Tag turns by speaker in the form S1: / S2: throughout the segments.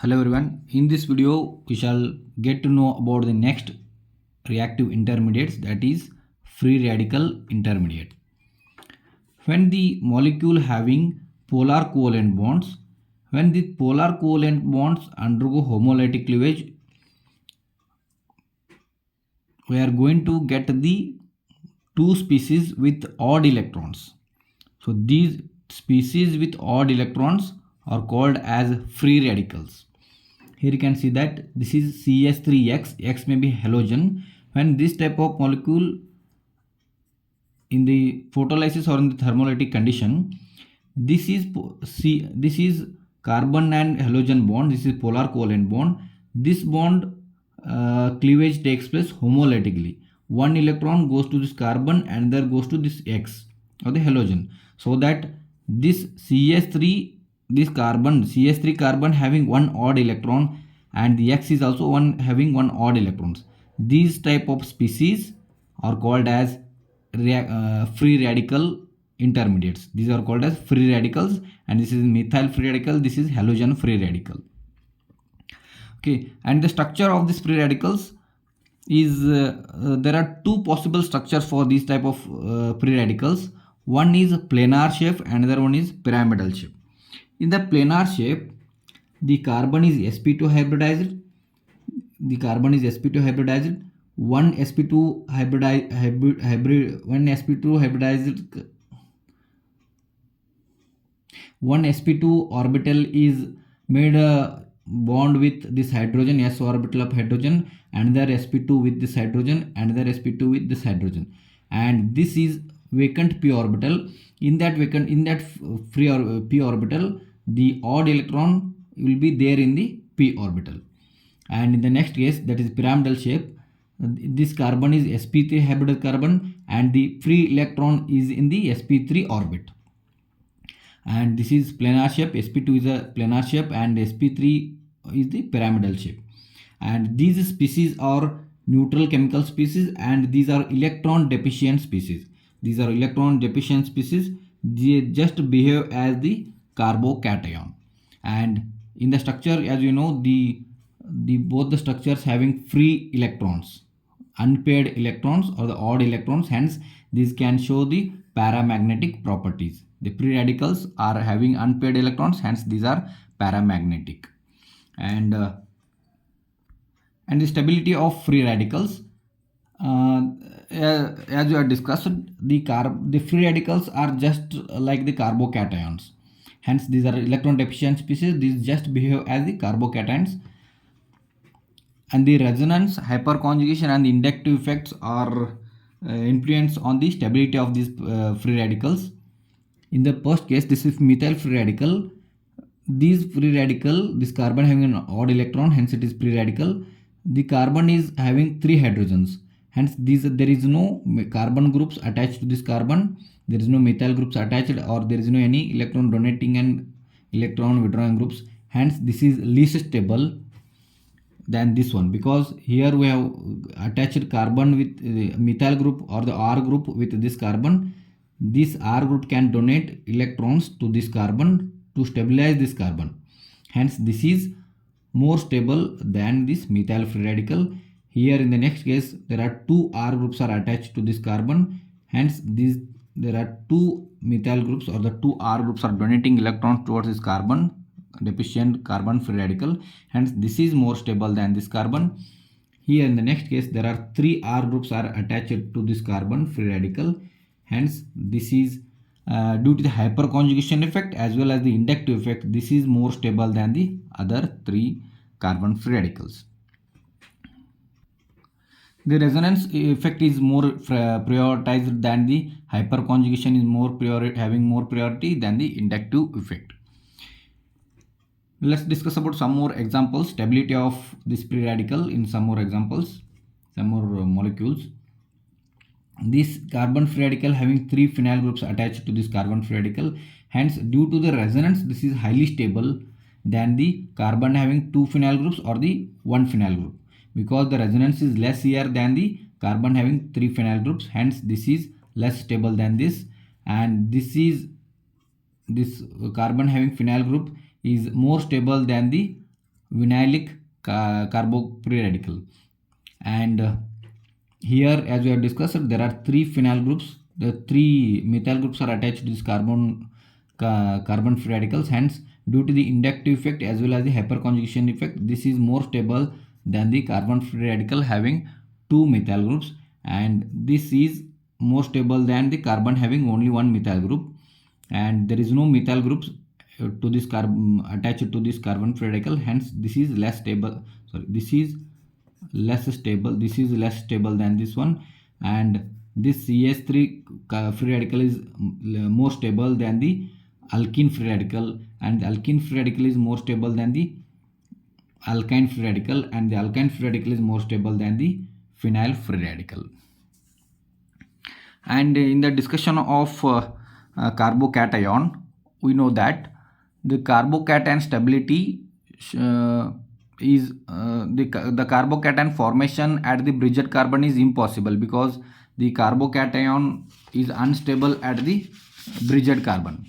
S1: Hello everyone, in this video we shall get to know about the next reactive intermediates, that is free radical intermediate. When the molecule having polar covalent bonds, when the polar covalent bonds undergo homolytic cleavage, we are going to get the two species with odd electrons. So these species with odd electrons are called as free radicals. Here you can see that this is CS3X, X may be halogen. When this type of molecule in the photolysis or in the thermolytic condition, this is carbon and halogen bond, this is polar covalent bond. This bond cleavage takes place homolytically. One electron goes to this carbon and there goes to this X or the halogen, so that this CS3, this carbon CS3 carbon having one odd electron and the X is also one having one odd electrons. These type of species are called as free radical intermediates. These are called as free radicals, and this is methyl free radical, this is halogen free radical. Okay, and the structure of these free radicals is there are two possible structures for these type of free radicals. One is planar shape, another one is pyramidal shape. In the planar shape, the carbon is sp2 hybridized. The carbon is sp2 hybridized. One sp2 hybridized. One sp2 orbital is made a bond with this hydrogen, s orbital of hydrogen, another sp2 with this hydrogen, another sp2 with this hydrogen, and this is vacant p orbital. In that free or p orbital, the odd electron will be there in the p orbital. And in the next case, that is pyramidal shape, this carbon is sp3 hybrid carbon and the free electron is in the sp3 orbit. And this is planar shape, sp2 is a planar shape and sp3 is the pyramidal shape. And these species are neutral chemical species and these are electron deficient species. These are electron deficient species. They just behave as the carbocation. And in the structure, as you know, the both the structures having free electrons, unpaired electrons or the odd electrons, hence these can show the paramagnetic properties. The free radicals are having unpaired electrons, hence these are paramagnetic. And the stability of free radicals, as we have discussed, the free radicals are just like the carbocations, hence these are electron deficient species. These just behave as the carbocations. And the resonance, hyperconjugation and the inductive effects are influence on the stability of these free radicals. In the first case, this is methyl free radical. These free radical, this carbon having an odd electron, hence it is free radical. The carbon is having 3 hydrogens, hence there is no carbon groups attached to this carbon. There is no methyl groups attached, or there is no any electron donating and electron withdrawing groups. Hence this is least stable than this one, because here we have attached carbon with methyl group or the R group with this carbon. This R group can donate electrons to this carbon to stabilize this carbon. Hence this is more stable than this methyl free radical. Here in the next case, there are 2 R groups are attached to this carbon. Hence there are 2 methyl groups or the 2 R groups are donating electrons towards this carbon deficient carbon free radical. Hence this is more stable than this carbon. Here in the next case, there are 3 R groups are attached to this carbon free radical. Hence this is due to the hyperconjugation effect as well as the inductive effect, this is more stable than the other 3 carbon free radicals. The resonance effect is more prioritized than the hyperconjugation is more having more priority than the inductive effect. Let's discuss about some more examples, stability of this free radical in some more examples, some more molecules. This carbon free radical having 3 phenyl groups attached to this carbon free radical. Hence, due to the resonance, this is highly stable than the carbon having 2 phenyl groups or the 1 phenyl group, because the resonance is less here than the carbon having 3 phenyl groups. Hence, this is less stable than this, and this carbon having phenyl group is more stable than the vinylic carbo-free radical. And here, as we have discussed, there are three phenyl groups. The three methyl groups are attached to this carbon free radicals. Hence, due to the inductive effect as well as the hyperconjugation effect, this is more stable than the carbon free radical having two methyl groups, and this is more stable than the carbon having only one methyl group. And there is no methyl groups to this carbon attached to this carbon free radical. Hence, this is less stable. Sorry, this is less stable. This is less stable than this one, and this CS3 free radical is more stable than the alkene free radical, and the alkene free radical is more stable than the alkyne free radical, and the alkyne free radical is more stable than the phenyl free radical. And in the discussion of carbocation, we know that the carbocation stability is the carbocation formation at the bridged carbon is impossible, because the carbocation is unstable at the bridged carbon.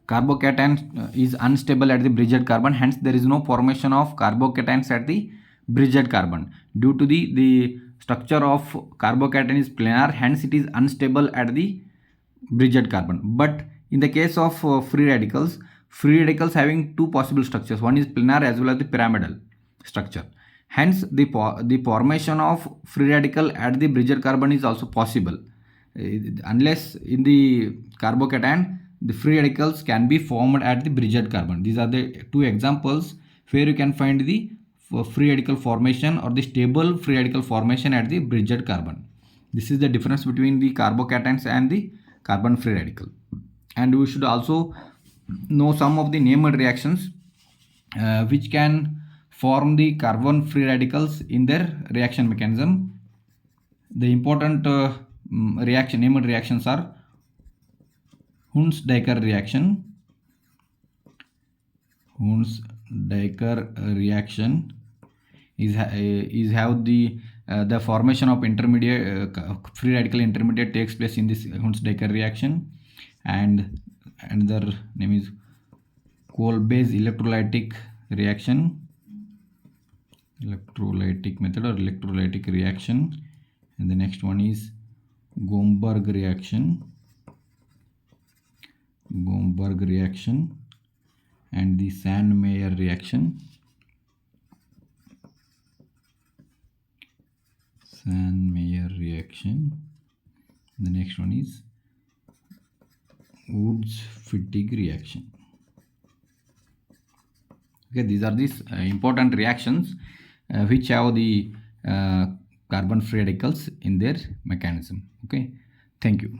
S1: Carbocation is unstable at the bridged carbon, hence there is no formation of carbocations at the bridged carbon. Due to the structure of carbocation is planar, hence it is unstable at the bridged carbon. But in the case of free radicals having two possible structures, one is planar as well as the pyramidal structure. Hence the formation of free radical at the bridged carbon is also possible, unless in the carbocation the free radicals can be formed at the bridged carbon. These are the two examples where you can find the free radical formation or the stable free radical formation at the bridged carbon. This is the difference between the carbocations and the carbon free radical. And we should also know some of the named reactions which can form the carbon free radicals in their reaction mechanism. The important named reactions are Hunsdaker reaction. Hunsdaker reaction is how the formation of intermediate free radical intermediate takes place in this Hunsdaker reaction. And another name is Kolbe's electrolytic reaction, electrolytic method or electrolytic reaction. And the next one is Gomberg reaction, and the Sandmeyer reaction. The next one is Woods fatigue reaction. Okay, these are these important reactions which have the carbon free radicals in their mechanism. Okay, thank you.